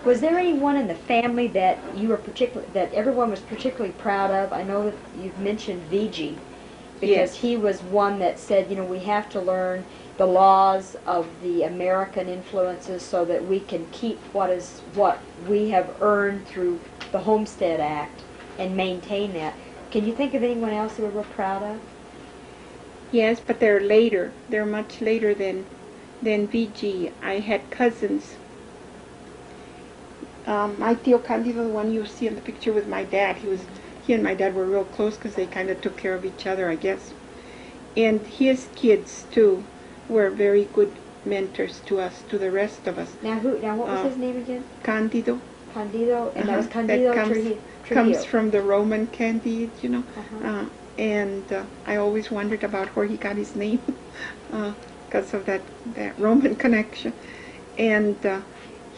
Was there anyone in the family that you were that everyone was particularly proud of? I know that you've mentioned Vigi, because Yes. he was one that said, you know, we have to learn the laws of the American influences so that we can keep what we have earned through the Homestead Act and maintain that. Can you think of anyone else that we were proud of? Yes, but they're later. They're much later than VG. I had cousins. My Tio Candido, the one you see in the picture with my dad, he and my dad were real close because they kind of took care of each other, I guess. And his kids too were very good mentors to us, to the rest of us. Now what was his name again? Candido. Candido, and that was Candido Trujillo. Comes from the Roman Candide, you know. Uh-huh. I always wondered about where he got his name because of that Roman connection. And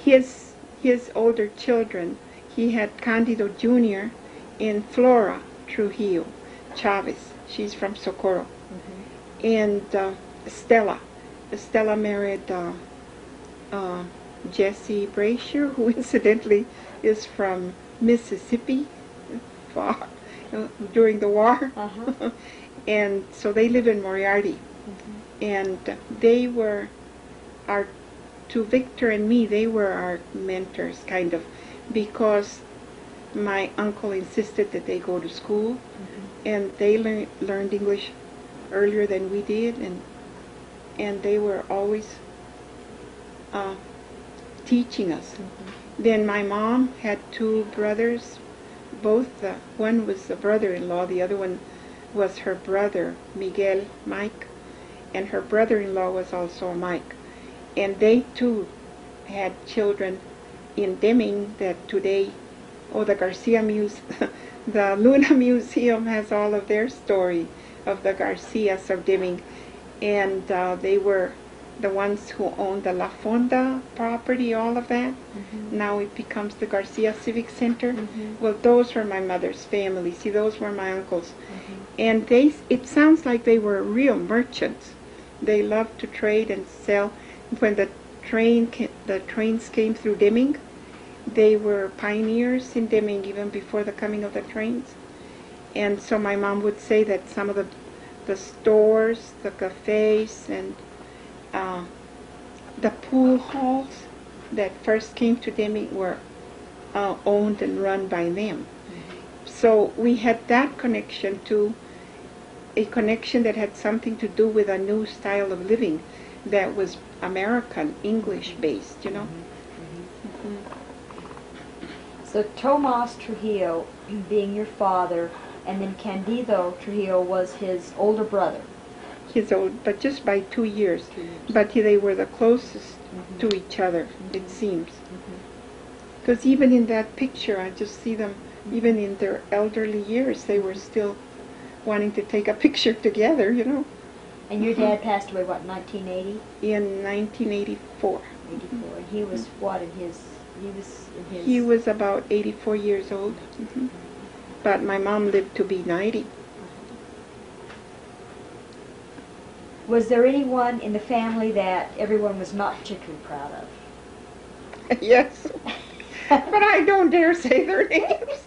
his older children, he had Candido Jr. and Flora Trujillo Chavez. She's from Socorro. Mm-hmm. And Stella married Jesse Brasher, who incidentally is from Mississippi, far during the war. Uh-huh. And so they live in Moriarty. Mm-hmm. And they were to Victor and me, they were our mentors, kind of, because my uncle insisted that they go to school. Mm-hmm. And they learned English earlier than we did, and they were always teaching us. Mm-hmm. Then my mom had two brothers, both one was a brother-in-law, the other one was her brother, Miguel, Mike, and her brother-in-law was also Mike. And they too had children in Deming that today, the Garcia the Luna Museum has all of their story of the Garcias of Deming. And they were the ones who owned the La Fonda property, all of that. Mm-hmm. Now it becomes the Garcia Civic Center. Mm-hmm. Well, those were my mother's family. See, those were my uncles. Mm-hmm. And it sounds like they were real merchants. They loved to trade and sell. When the trains came through Deming, they were pioneers in Deming even before the coming of the trains. And so my mom would say that some of the stores, the cafes, and the pool halls that first came to Deming were owned and run by them. Mm-hmm. So we had that connection to a connection that had something to do with a new style of living that was American, English-based, you know. Mm-hmm. Mm-hmm. So Tomas Trujillo being your father, and then Candido Trujillo was his older brother. His old, but just by 2 years. 2 years. But they were the closest mm-hmm. to each other, mm-hmm. it seems. Because mm-hmm. even in that picture, I just see them, even in their elderly years, they were still wanting to take a picture together, you know. And your dad passed away, what, 1980? In 1984. 84. And he was what in his... He was about 84 years old. Mm-hmm. But my mom lived to be 90. Was there anyone in the family that everyone was not particularly proud of? Yes. But I don't dare say their names.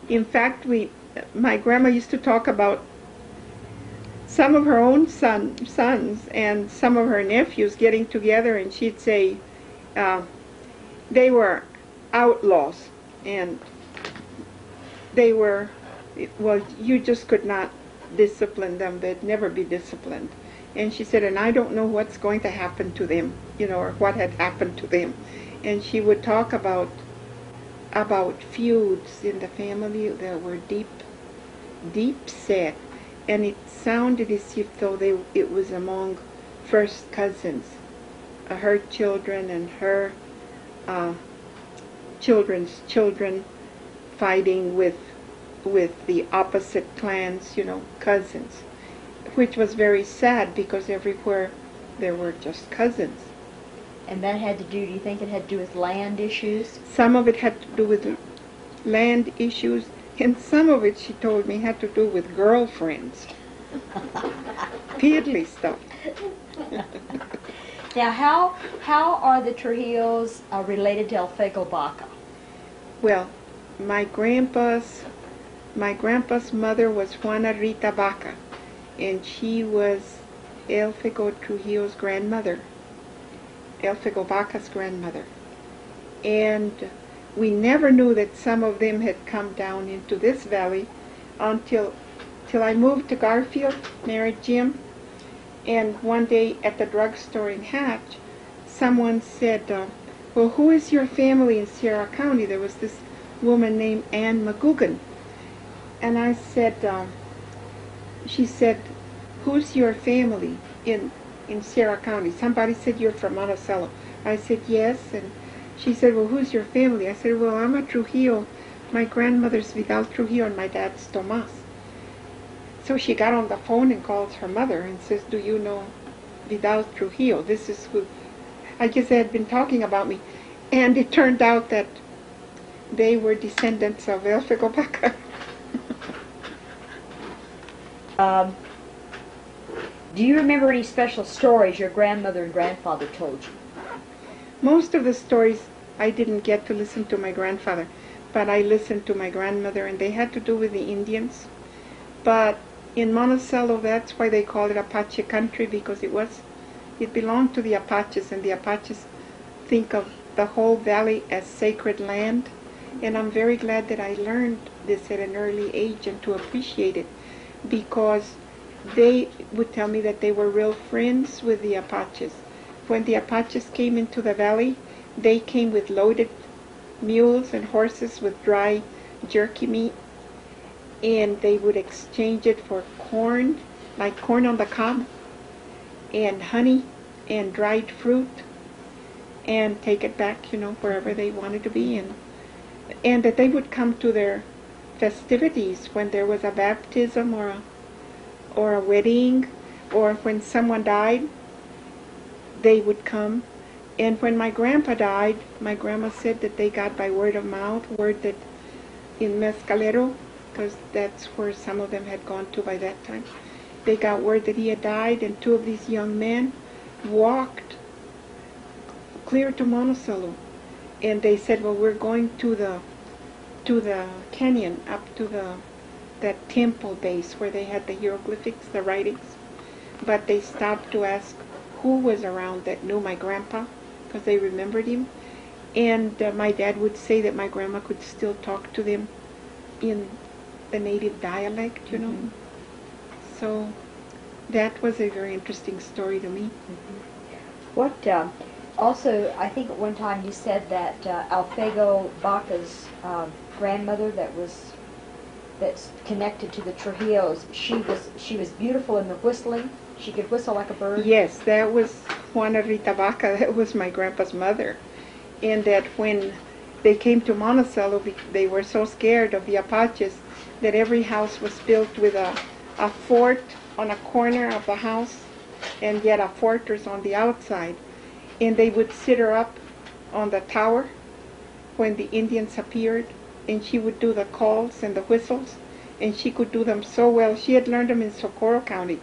In fact, my grandma used to talk about some of her own sons and some of her nephews getting together, and she'd say they were outlaws, and they were, well, you just could not discipline them. They'd never be disciplined. And she said, and I don't know what's going to happen to them, you know, or what had happened to them. And she would talk about feuds in the family that were deep set, and it sounded as if though it was among first cousins, her children and her children's children fighting with the opposite clans, you know, cousins, which was very sad because everywhere there were just cousins. And that had to do you think it had to do with land issues? Some of it had to do with land issues, and some of it, she told me, had to do with girlfriends. Piddly stuff. Now, how are the Trujillos related to Elfego Baca? Well, my grandpa's mother was Juanarita Baca, and she was Elfego Trujillo's grandmother, Elfego Baca's grandmother. And we never knew that some of them had come down into this valley until I moved to Garfield, married Jim. And one day at the drugstore in Hatch, someone said, well, who is your family in Sierra County? There was this woman named Ann McGugan. And I said, she said, who's your family in Sierra County? Somebody said, you're from Monticello. I said, yes. And she said, well, who's your family? I said, well, I'm a Trujillo. My grandmother's Vidal Trujillo and my dad's Tomas. So she got on the phone and calls her mother and says, do you know Vidal Trujillo? This is who, I guess they had been talking about me. And it turned out that they were descendants of Elfego Baca. Do you remember any special stories your grandmother and grandfather told you? Most of the stories I didn't get to listen to my grandfather, but I listened to my grandmother, and they had to do with the Indians. But in Monticello, that's why they call it Apache country, because it belonged to the Apaches, and the Apaches think of the whole valley as sacred land. And I'm very glad that I learned this at an early age and to appreciate it, because they would tell me that they were real friends with the Apaches. When the Apaches came into the valley, they came with loaded mules and horses with dry jerky meat, and they would exchange it for corn, like corn on the cob, and honey, and dried fruit, and take it back, wherever they wanted to be. And that they would come to their festivities when there was a baptism or a wedding, or when someone died, they would come. And when my grandpa died, my grandma said that they got by word of mouth, word that in Mescalero, because that's where some of them had gone to by that time, they got word that he had died, and two of these young men walked clear to Monticello. And they said, well, we're going to the canyon, up to that temple base where they had the hieroglyphics, the writings. But they stopped to ask who was around that knew my grandpa, because they remembered him. And my dad would say that my grandma could still talk to them in the native dialect, Mm-hmm. So that was a very interesting story to me. Mm-hmm. What, also, I think at one time you said that Elfego Baca's grandmother that's connected to the Trujillos, she was beautiful in the whistling. She could whistle like a bird. Yes, that was Juanarita Baca. That was my grandpa's mother. And that when they came to Monticello, they were so scared of the Apaches that every house was built with a fort on a corner of the house, and yet a fortress on the outside. And they would sit her up on the tower when the Indians appeared, and she would do the calls and the whistles, and she could do them so well. She had learned them in Socorro County,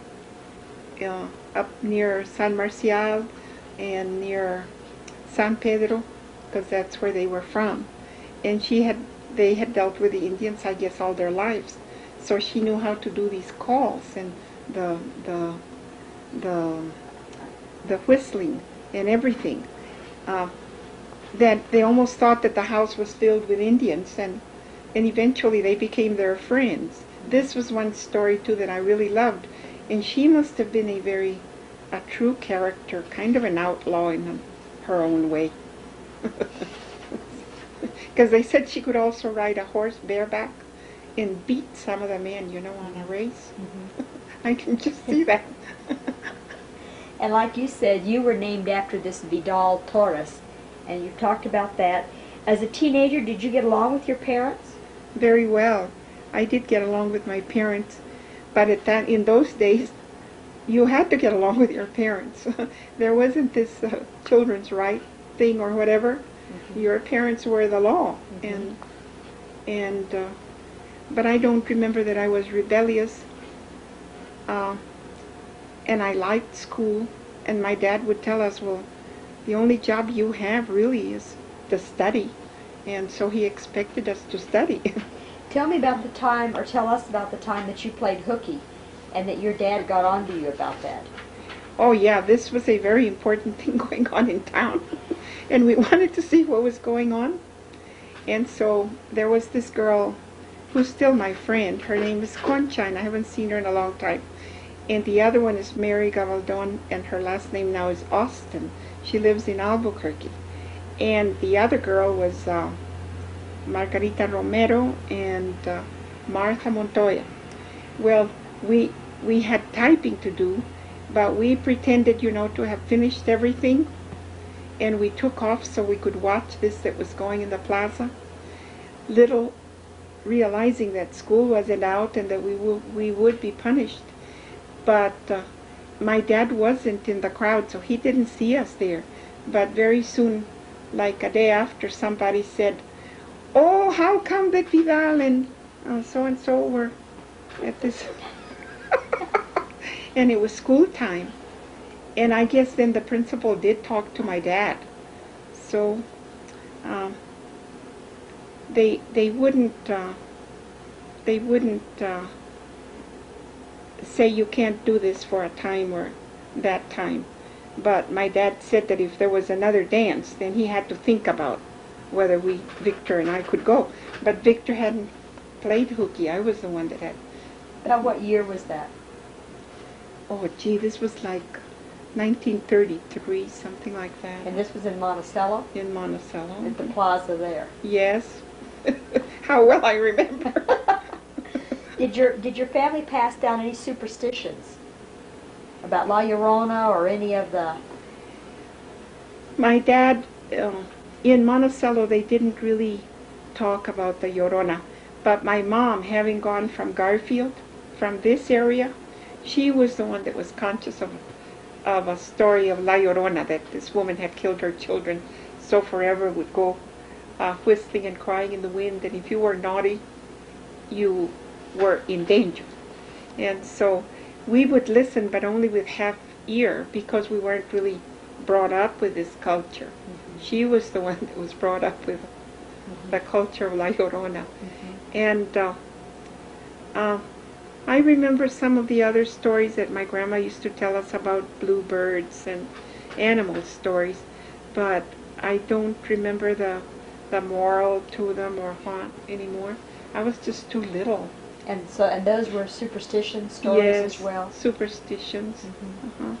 up near San Marcial and near San Pedro, because that's where they were from. And they had dealt with the Indians, I guess, all their lives. So she knew how to do these calls and the whistling and everything. That they almost thought that the house was filled with Indians, and eventually they became their friends. This was one story too that I really loved, and she must have been a true character, kind of an outlaw in her own way. Because they said she could also ride a horse bareback and beat some of the men, on a race. Mm-hmm. I can just see that. And like you said, you were named after this Vidal Torres, and you've talked about that. As a teenager, did you get along with your parents? Very well. I did get along with my parents, but in those days, you had to get along with your parents. There wasn't this children's right thing or whatever. Mm-hmm. Your parents were the law, mm-hmm. But I don't remember that I was rebellious, and I liked school. And my dad would tell us, well, the only job you have really is to study. And so he expected us to study. Tell me about the time, or tell us about the time that you played hooky and that your dad got on to you about that. Oh yeah, this was a very important thing going on in town. And we wanted to see what was going on. And so there was this girl who's still my friend. Her name is Concha, and I haven't seen her in a long time. And the other one is Mary Gavaldon, and her last name now is Austin. She lives in Albuquerque. And the other girl was Margarita Romero and Martha Montoya. Well, we had typing to do, but we pretended, you know, to have finished everything, and we took off so we could watch this that was going in the plaza, little realizing that school wasn't out and that we would be punished. But my dad wasn't in the crowd, so he didn't see us there. But very soon, like a day after, somebody said, "Oh, how come that Vidal and so-and-so were at this?" And it was school time. And I guess then the principal did talk to my dad. So they wouldn't say you can't do this for a time or that time. But my dad said that if there was another dance, then he had to think about whether Victor and I could go. But Victor hadn't played hooky. I was the one that had. About what year was that? Oh, gee, this was like 1933, something like that. And this was in Monticello? In Monticello. At the plaza there. Yes. How well I remember. Did your family pass down any superstitions about La Llorona or any of the... My dad, in Monticello, they didn't really talk about the Llorona. But my mom, having gone from Garfield, from this area, she was the one that was conscious of a story of La Llorona, that this woman had killed her children, so forever would go whistling and crying in the wind, and if you were naughty, you were in danger. And so we would listen, but only with half ear, because we weren't really brought up with this culture. Mm-hmm. She was the one that was brought up with the culture of La Llorona. Mm-hmm. And I remember some of the other stories that my grandma used to tell us about bluebirds and animal stories, but I don't remember the moral to them or what anymore. I was just too little. And those were superstition stories yes, as well? Superstitions. Mm-hmm. Uh-huh.